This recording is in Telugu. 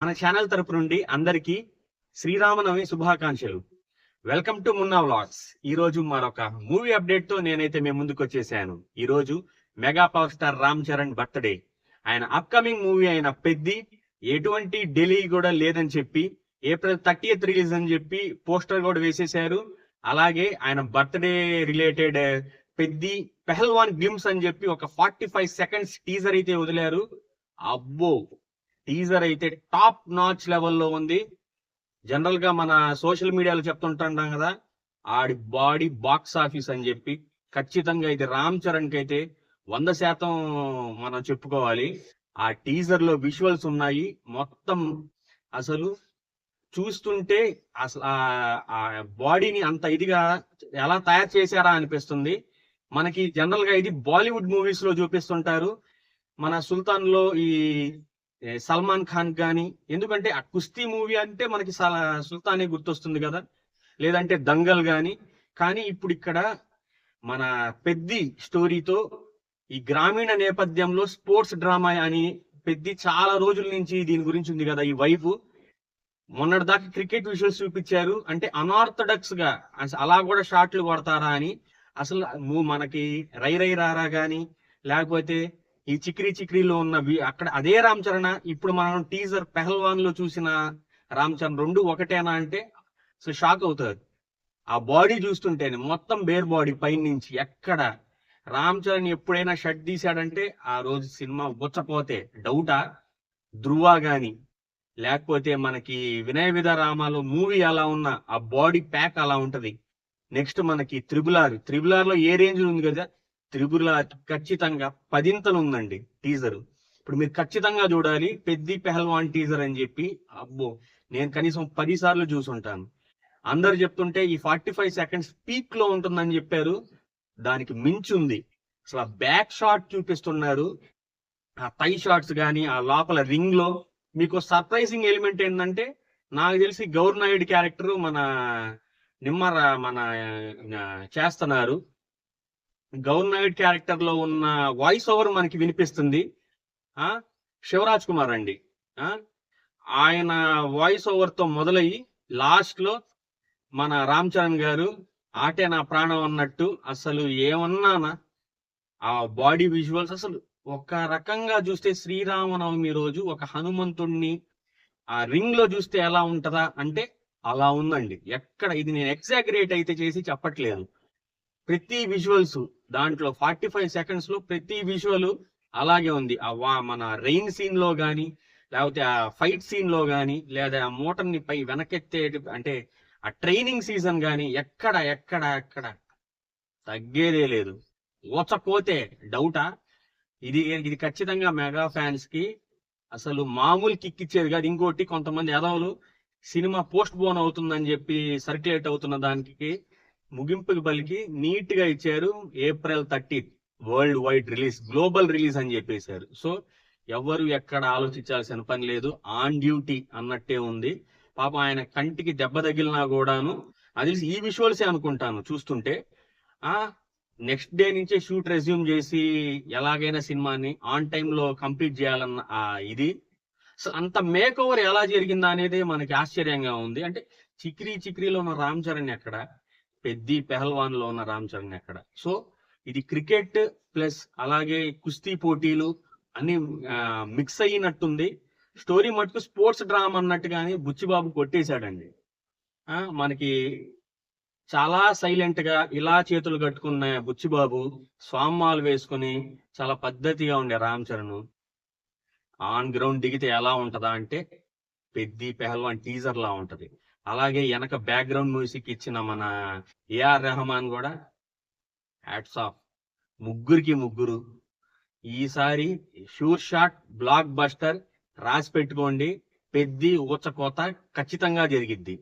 మన ఛానల్ తరపు నుండి అందరికీ శ్రీరామనవమి శుభాకాంక్షలు. Welcome to Munna vlogs. ఈ రోజు మరొక మూవీ అప్డేట్ తో నేనైతే మేము ముందుకు వచ్చేసాను. ఈ రోజు mega power star Ram Charan birthday. ఆయన అప్కమింగ్ మూవీ అయిన పెద్ది ఎటువంటి డిలే కూడా లేదని చెప్పి ఏప్రిల్ 30th రిలీజ్ అని చెప్పి పోస్టర్ కూడా వేసేశారు. అలాగే ఆయన birthday related Peddi pehlwan glimpse అని చెప్పి ఒక 45 seconds టీజర్ అయితే వదిలారు. అబ్బో, టీజర్ అయితే టాప్ నాచ్ లెవెల్లో ఉంది. జనరల్ గా మన సోషల్ మీడియాలో చెప్తుంటాం కదా, ఆడి బాడీ బాక్స్ ఆఫీస్ అని చెప్పి. ఖచ్చితంగా ఇది రామ్ చరణ్ కి అయితే 100% మనం చెప్పుకోవాలి. ఆ టీజర్ లో విజువల్స్ ఉన్నాయి. మొత్తం అసలు చూస్తుంటే అసలు ఆ బాడీని అంత ఇదిగా ఎలా తయారు చేశారా అనిపిస్తుంది. మనకి జనరల్ గా ఇది బాలీవుడ్ మూవీస్ లో చూపిస్తుంటారు. మన సుల్తాన్ లో ఈ సల్మాన్ ఖాన్ కానీ, ఎందుకంటే ఆ కుస్తీ మూవీ అంటే మనకి సుల్తానే గుర్తొస్తుంది కదా, లేదంటే దంగల్ కానీ ఇప్పుడు ఇక్కడ మన పెద్ది స్టోరీతో ఈ గ్రామీణ నేపథ్యంలో స్పోర్ట్స్ డ్రామా అని పెద్ది చాలా రోజుల నుంచి దీని గురించి ఉంది కదా. ఈ వైపు మొన్నటి దాకా క్రికెట్ విజువల్స్ చూపించారు. అంటే అనార్థడాక్స్ గా అలా కూడా షాట్లు కొడతారా అని. అసలు మనకి రై రై రారా గాని, లేకపోతే ఈ చిక్రీ చిక్రీలో ఉన్న అక్కడ అదే రామ్ చరణ్. ఇప్పుడు మనం టీజర్ పెహల్వాన్ లో చూసిన రామ్ చరణ్ రెండు ఒకటేనా అంటే సో షాక్ అవుతారు. ఆ బాడీ చూస్తుంటేనే మొత్తం బేర్ బాడీ పైన నుంచి. ఎక్కడ రామ్ చరణ్ ఎప్పుడైనా షర్ట్ తీశాడంటే ఆ రోజు సినిమా బొచ్చపోతే డౌటా. ధ్రువ గాని, లేకపోతే మనకి వినయ విధరామాలో మూవీ అలా ఉన్న ఆ బాడీ ప్యాక్ అలా ఉంటది. నెక్స్ట్ మనకి త్రిబుల్ ఆర్ లో ఏ రేంజ్ ఉంది కదా, త్రిబుల్ ఆర్ ఖచ్చితంగా 10 ఉందండి టీజర్. ఇప్పుడు మీరు ఖచ్చితంగా చూడాలి పెద్ది పెహల్వాన్ టీజర్ అని చెప్పి. అబ్బో, నేను కనీసం 10 సార్లు చూసుంటాను. అందరు చెప్తుంటే ఈ 45 seconds పీక్ లో ఉంటుందని చెప్పారు. దానికి మించి ఉంది. అసలు ఆ బ్యాక్ షాట్ చూపిస్తున్నారు, ఆ థై షాట్స్ కానీ, ఆ లోపల రింగ్ లో మీకు సర్ప్రైజింగ్ ఎలిమెంట్ ఏంటంటే, నాకు తెలిసి గౌర్ నాయుడు క్యారెక్టర్ మన చేస్తున్నారు. గౌర్ నాయుడు క్యారెక్టర్ లో ఉన్న వాయిస్ ఓవర్ మనకి వినిపిస్తుంది. శివరాజ్ కుమార్ అండి. ఆయన వాయిస్ ఓవర్ తో మొదలయ్యి లాస్ట్ లో మన రామ్ చరణ్ గారు ఆటే నా ప్రాణం అన్నట్టు. అసలు ఏమన్నానా ఆ బాడీ విజువల్స్ అసలు ఒక రకంగా చూస్తే శ్రీరామనవమి రోజు ఒక హనుమంతుణ్ణి ఆ రింగ్ లో చూస్తే ఎలా ఉంటదా అంటే అలా ఉందండి. ఎక్కడ ఇది నేను ఎగ్జాగరేట్ అయితే చేసి చెప్పట్లేదు. ప్రతి విజువల్స్ దాంట్లో 45 seconds లో ప్రతి విజువల్ అలాగే ఉంది. మన రెయిన్ సీన్ లో గాని, లేకపోతే ఆ ఫైట్ సీన్ లో గాని, లేదా ఆ మోటార్ని పై వెనకెత్తే అంటే ఆ ట్రైనింగ్ సీజన్ గాని, ఎక్కడ ఎక్కడ ఎక్కడ తగ్గేదే లేదు. ఓచపోతే డౌటా. ఇది ఖచ్చితంగా మెగా ఫ్యాన్స్ కి అసలు మామూలు కిక్ ఇచ్చేది కాదు. ఇంకోటి, కొంతమంది ఎదవలు సినిమా పోస్ట్ పోన్ అవుతుందని చెప్పి సర్క్యులేట్ అవుతున్న దానికి ముగింపుకి పలికి నీట్ గా ఇచ్చారు. April 30 world wide release, global release అని చెప్పేశారు. సో ఎవరు ఎక్కడ ఆలోచించాల్సిన పని లేదు, ఆన్ డ్యూటీ అన్నట్టే ఉంది. పాపం ఆయన కంటికి దెబ్బ తగిలినా కూడాను అది ఈ విజువల్సే అనుకుంటాను చూస్తుంటే. నెక్స్ట్ డే నుంచే షూట్ రెజ్యూమ్ చేసి ఎలాగైనా సినిమాని ఆన్ టైమ్ లో కంప్లీట్ చేయాలన్న ఇది. సో అంత మేక్ ఓవర్ ఎలా జరిగిందా అనేది మనకి ఆశ్చర్యంగా ఉంది. అంటే చిక్రీలో ఉన్న రామ్ చరణ్ ఎక్కడ, పెద్ది పెహల్వాన్ లో ఉన్న రామ్ చరణ్ ఎక్కడ. సో ఇది క్రికెట్ ప్లస్ అలాగే కుస్తీ పోటీలు అన్ని మిక్స్ అయినట్టుంది. స్టోరీ మటుకు స్పోర్ట్స్ డ్రామా అన్నట్టుగానే బుచ్చిబాబు కొట్టేశాడండి. మనకి చాలా సైలెంట్ గా ఇలా చేతులు కట్టుకున్న బుచ్చిబాబు స్వామ్మాలు వేసుకుని చాలా పద్ధతిగా ఉండే రామ్ చరణ్ ఆన్ గ్రౌండ్ దిగితే ఎలా ఉంటదా అంటే పెద్ది పెహల్వాన్ టీజర్ లా ఉంటది. అలాగే వెనక బ్యాక్గ్రౌండ్ మ్యూజిక్ ఇచ్చిన మన ఏఆర్ రెహమాన్ కూడా హ్యాట్స్ ఆఫ్. ముగ్గురు ఈసారి షూర్ షాట్ బ్లాక్ బస్టర్ రాసి పెట్టుకోండి. పెద్ది ఊచకోత ఖచ్చితంగా జరిగిద్ది.